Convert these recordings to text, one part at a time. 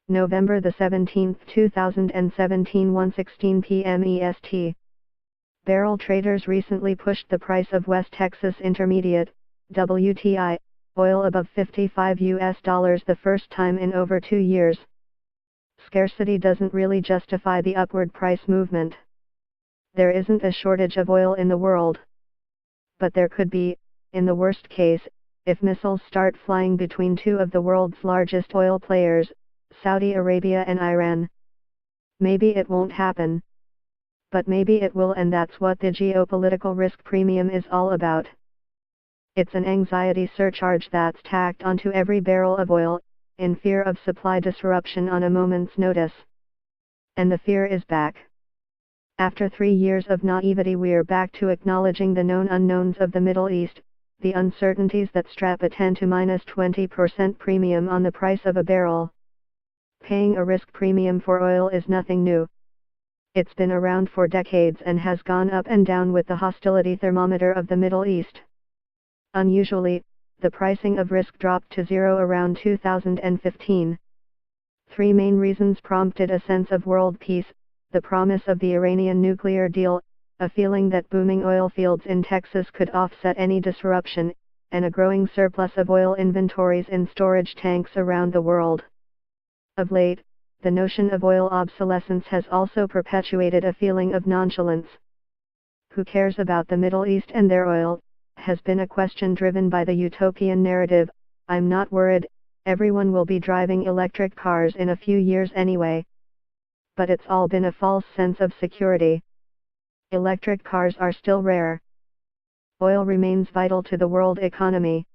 November the 17th, 2017, 1:16 p.m. EST. Barrel traders recently pushed the price of West Texas Intermediate, WTI, oil above $55 the first time in over 2 years. Scarcity doesn't really justify the upward price movement. There isn't a shortage of oil in the world. But there could be, in the worst case, if missiles start flying between two of the world's largest oil players, Saudi Arabia and Iran. Maybe it won't happen. But maybe it will, and that's what the geopolitical risk premium is all about. It's an anxiety surcharge that's tacked onto every barrel of oil, in fear of supply disruption on a moment's notice. And the fear is back. After 3 years of naivety, we're back to acknowledging the known unknowns of the Middle East, the uncertainties that strap a 10 to -20% premium on the price of a barrel. Paying a risk premium for oil is nothing new. It's been around for decades and has gone up and down with the hostility thermometer of the Middle East. Unusually, the pricing of risk dropped to zero around 2015. 3 main reasons prompted a sense of world peace: the promise of the Iranian nuclear deal, a feeling that booming oil fields in Texas could offset any disruption, and a growing surplus of oil inventories in storage tanks around the world. Of late, the notion of oil obsolescence has also perpetuated a feeling of nonchalance. Who cares about the Middle East and their oil, has been a question driven by the utopian narrative: I'm not worried, everyone will be driving electric cars in a few years anyway. But it's all been a false sense of security. Electric cars are still rare. Oil remains vital to the world economy.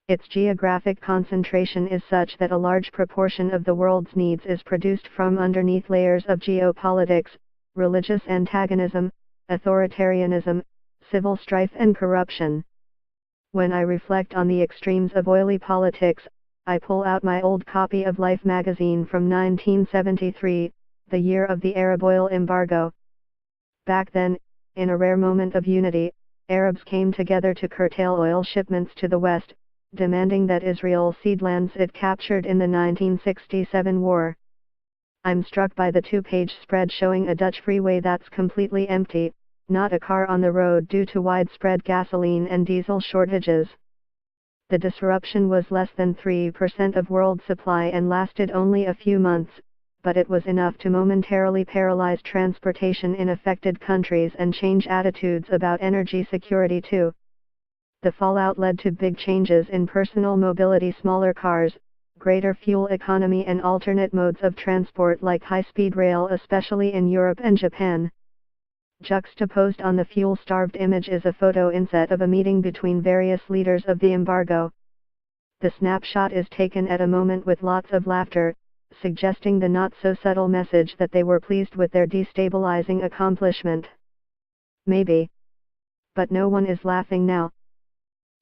Its geographic concentration is such that a large proportion of the world's needs is produced from underneath layers of geopolitics, religious antagonism, authoritarianism, civil strife and corruption. When I reflect on the extremes of oily politics, I pull out my old copy of Life magazine from 1973, the year of the Arab oil embargo. Back then, in a rare moment of unity, Arabs came together to curtail oil shipments to the West, demanding that Israel cede lands it captured in the 1967 war. I'm struck by the 2-page spread showing a Dutch freeway that's completely empty, not a car on the road due to widespread gasoline and diesel shortages. The disruption was less than 3% of world supply and lasted only a few months, but it was enough to momentarily paralyze transportation in affected countries and change attitudes about energy security too. The fallout led to big changes in personal mobility: smaller cars, greater fuel economy and alternate modes of transport like high-speed rail, especially in Europe and Japan. Juxtaposed on the fuel-starved image is a photo inset of a meeting between various leaders of the embargo. The snapshot is taken at a moment with lots of laughter, suggesting the not-so-subtle message that they were pleased with their destabilizing accomplishment. Maybe. But no one is laughing now.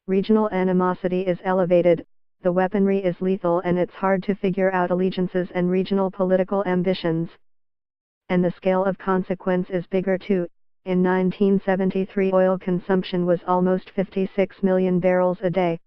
Regional animosity is elevated, the weaponry is lethal, and it's hard to figure out allegiances and regional political ambitions. And the scale of consequence is bigger too. In 1973 oil consumption was almost 56 million barrels a day.